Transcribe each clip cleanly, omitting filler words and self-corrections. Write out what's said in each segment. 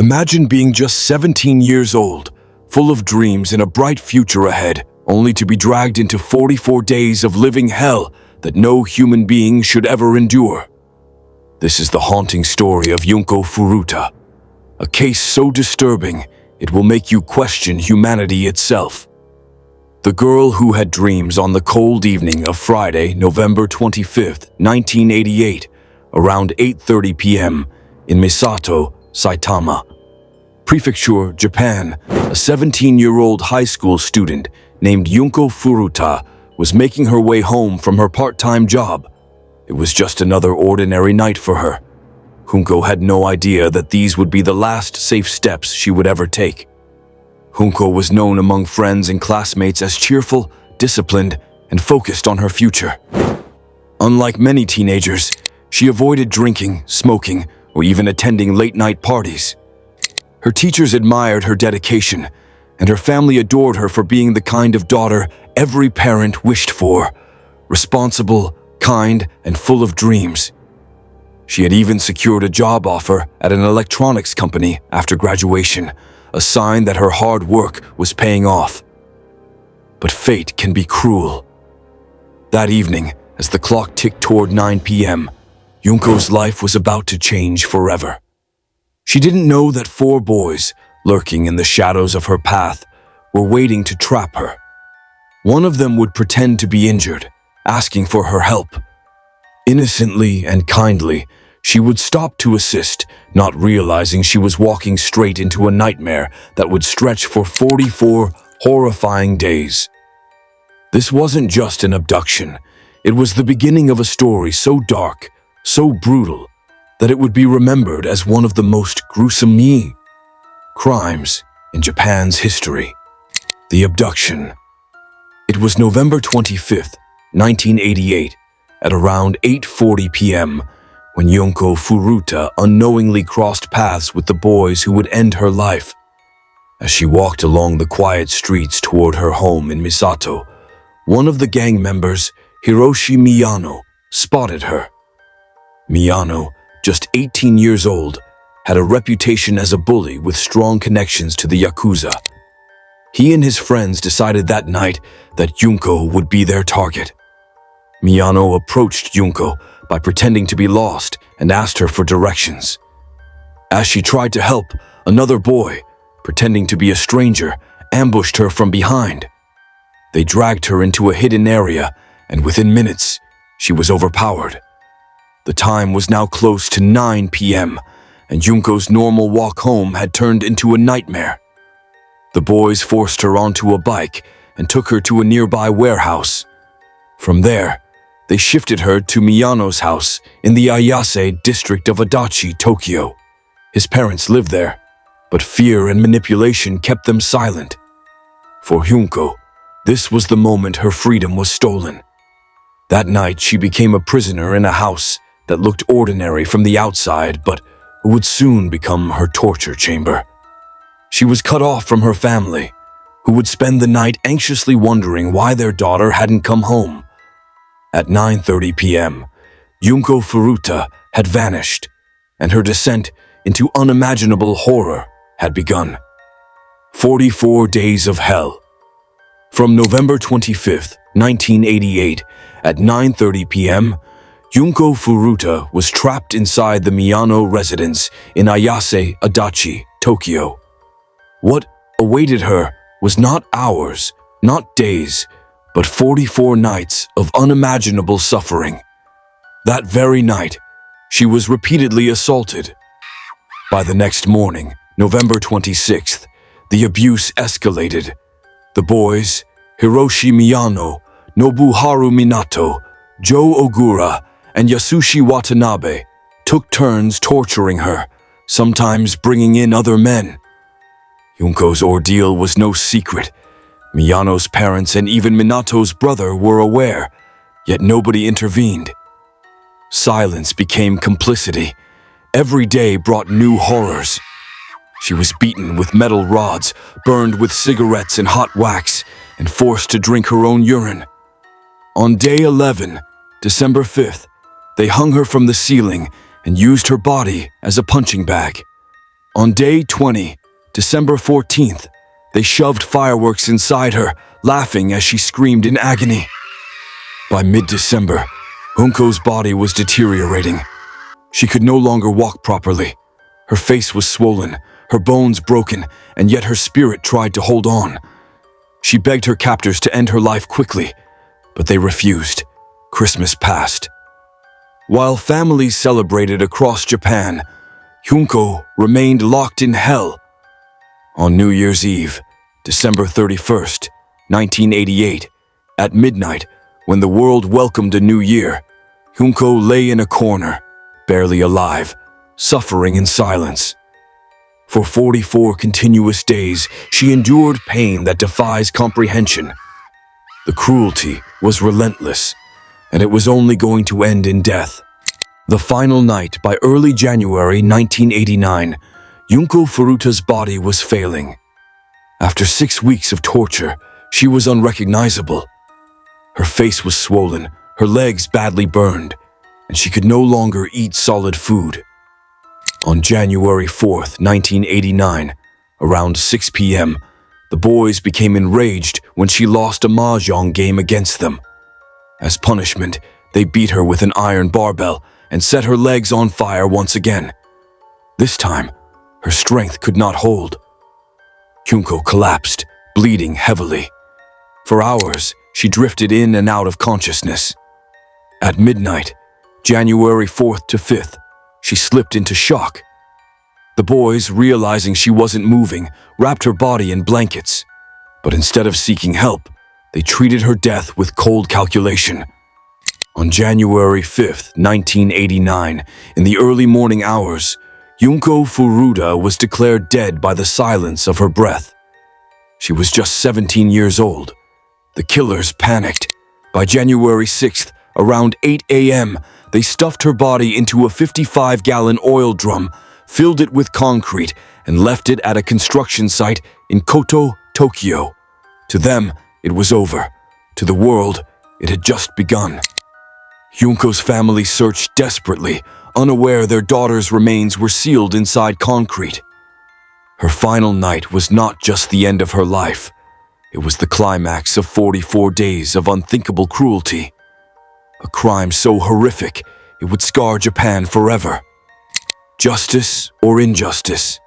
Imagine being just 17 years old, full of dreams and a bright future ahead, only to be dragged into 44 days of living hell that no human being should ever endure. This is the haunting story of Junko Furuta, a case so disturbing it will make you question humanity itself. The girl who had dreams on the cold evening of Friday, November 25th, 1988, around 8:30 p.m. in Misato, Saitama Prefecture, Japan, a 17-year-old high school student named Junko Furuta was making her way home from her part-time job. It was just another ordinary night for her. Junko had no idea that these would be the last safe steps she would ever take. Junko was known among friends and classmates as cheerful, disciplined, and focused on her future. Unlike many teenagers, she avoided drinking, smoking, or even attending late-night parties. Her teachers admired her dedication, and her family adored her for being the kind of daughter every parent wished for: responsible, kind, and full of dreams. She had even secured a job offer at an electronics company after graduation, a sign that her hard work was paying off. But fate can be cruel. That evening, as the clock ticked toward 9 p.m., Junko's life was about to change forever. She didn't know that 4 boys, lurking in the shadows of her path, were waiting to trap her. One of them would pretend to be injured, asking for her help. Innocently and kindly, she would stop to assist, not realizing she was walking straight into a nightmare that would stretch for 44 horrifying days. This wasn't just an abduction. It was the beginning of a story so dark, so brutal, that it would be remembered as one of the most gruesome crimes in Japan's history. The abduction. It was November 25th, 1988, at around 8:40 p.m., when Junko Furuta unknowingly crossed paths with the boys who would end her life. As she walked along the quiet streets toward her home in Misato, one of the gang members, Hiroshi Miyano, spotted her. Miyano, just 18 years old, had a reputation as a bully with strong connections to the Yakuza. He and his friends decided that night that Junko would be their target. Miyano approached Junko by pretending to be lost and asked her for directions. As she tried to help, another boy, pretending to be a stranger, ambushed her from behind. They dragged her into a hidden area, and within minutes, she was overpowered. The time was now close to 9 p.m., and Junko's normal walk home had turned into a nightmare. The boys forced her onto a bike and took her to a nearby warehouse. From there, they shifted her to Miyano's house in the Ayase district of Adachi, Tokyo. His parents lived there, but fear and manipulation kept them silent. For Junko, this was the moment her freedom was stolen. That night, she became a prisoner in a house that looked ordinary from the outside, but would soon become her torture chamber. She was cut off from her family, who would spend the night anxiously wondering why their daughter hadn't come home. At 9:30 p.m., Junko Furuta had vanished, and her descent into unimaginable horror had begun. 44 days of hell. From November 25th, 1988, at 9:30 p.m., Junko Furuta was trapped inside the Miyano residence in Ayase, Adachi, Tokyo. What awaited her was not hours, not days, but 44 nights of unimaginable suffering. That very night, she was repeatedly assaulted. By the next morning, November 26th, the abuse escalated. The boys, Hiroshi Miyano, Nobuharu Minato, Joe Ogura, and Yasushi Watanabe, took turns torturing her, sometimes bringing in other men. Junko's ordeal was no secret. Miyano's parents and even Minato's brother were aware, yet nobody intervened. Silence became complicity. Every day brought new horrors. She was beaten with metal rods, burned with cigarettes and hot wax, and forced to drink her own urine. On day 11, December 5th, they hung her from the ceiling and used her body as a punching bag. On day 20, December 14th, they shoved fireworks inside her, laughing as she screamed in agony. By mid-December, Junko's body was deteriorating. She could no longer walk properly. Her face was swollen, her bones broken, and yet her spirit tried to hold on. She begged her captors to end her life quickly, but they refused. Christmas passed. While families celebrated across Japan, Junko remained locked in hell. On New Year's Eve, December 31st, 1988, at midnight, when the world welcomed a new year, Junko lay in a corner, barely alive, suffering in silence. For 44 continuous days, she endured pain that defies comprehension. The cruelty was relentless, and it was only going to end in death. The final night, by early January 1989, Junko Furuta's body was failing. After 6 weeks of torture, she was unrecognizable. Her face was swollen, her legs badly burned, and she could no longer eat solid food. On January 4th, 1989, around 6 p.m., the boys became enraged when she lost a mahjong game against them. As punishment, they beat her with an iron barbell and set her legs on fire once again. This time, her strength could not hold. Junko collapsed, bleeding heavily. For hours, she drifted in and out of consciousness. At midnight, January 4th to 5th, she slipped into shock. The boys, realizing she wasn't moving, wrapped her body in blankets. But instead of seeking help, they treated her death with cold calculation. On January 5th, 1989, in the early morning hours, Junko Furuta was declared dead by the silence of her breath. She was just 17 years old. The killers panicked. By January 6th, around 8 a.m., they stuffed her body into a 55-gallon oil drum, filled it with concrete, and left it at a construction site in Koto, Tokyo. To them, it was over. To the world, it had just begun. Junko's family searched desperately, unaware their daughter's remains were sealed inside concrete. Her final night was not just the end of her life. It was the climax of 44 days of unthinkable cruelty. A crime so horrific, it would scar Japan forever. Justice or injustice?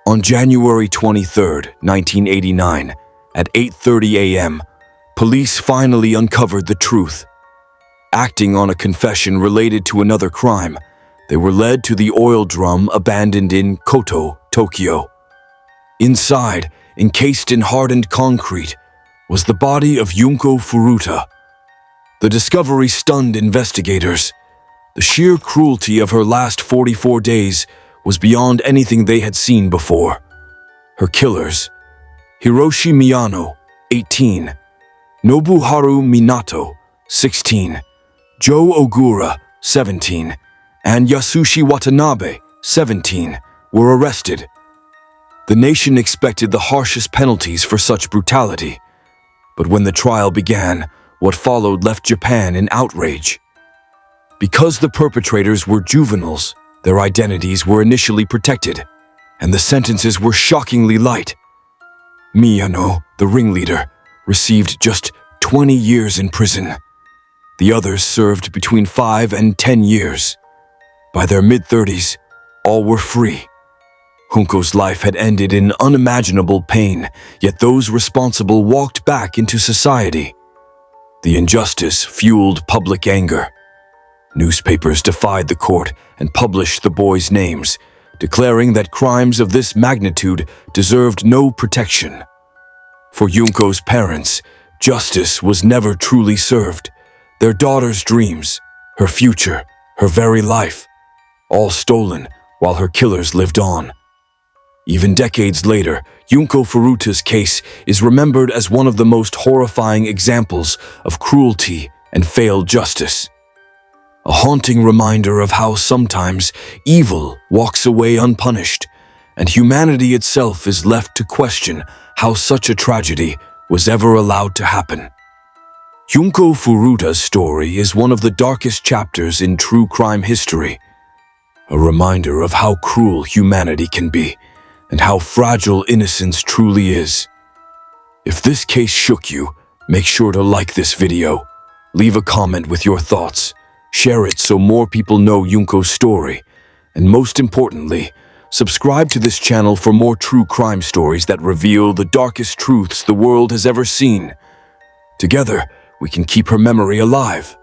On January 23rd, 1989, at 8:30 a.m., police finally uncovered the truth. Acting on a confession related to another crime, they were led to the oil drum abandoned in Koto, Tokyo. Inside, encased in hardened concrete, was the body of Junko Furuta. The discovery stunned investigators. The sheer cruelty of her last 44 days was beyond anything they had seen before. Her killers: Hiroshi Miyano, 18, Nobuharu Minato, 16, Joe Ogura, 17, and Yasushi Watanabe, 17, were arrested. The nation expected the harshest penalties for such brutality. But when the trial began, what followed left Japan in outrage. Because the perpetrators were juveniles, their identities were initially protected, and the sentences were shockingly light. Miyano, the ringleader, received just 20 years in prison. The others served between 5 and 10 years. By their mid-30s, all were free. Junko's life had ended in unimaginable pain, yet those responsible walked back into society. The injustice fueled public anger. Newspapers defied the court and published the boys' names, declaring that crimes of this magnitude deserved no protection. For Junko's parents, justice was never truly served. Their daughter's dreams, her future, her very life, all stolen while her killers lived on. Even decades later, Junko Furuta's case is remembered as one of the most horrifying examples of cruelty and failed justice. A haunting reminder of how sometimes evil walks away unpunished, and humanity itself is left to question how such a tragedy was ever allowed to happen. Junko Furuta's story is one of the darkest chapters in true crime history. A reminder of how cruel humanity can be and how fragile innocence truly is. If this case shook you, make sure to like this video, leave a comment with your thoughts, share it so more people know Junko's story, and most importantly, subscribe to this channel for more true crime stories that reveal the darkest truths the world has ever seen. Together, we can keep her memory alive.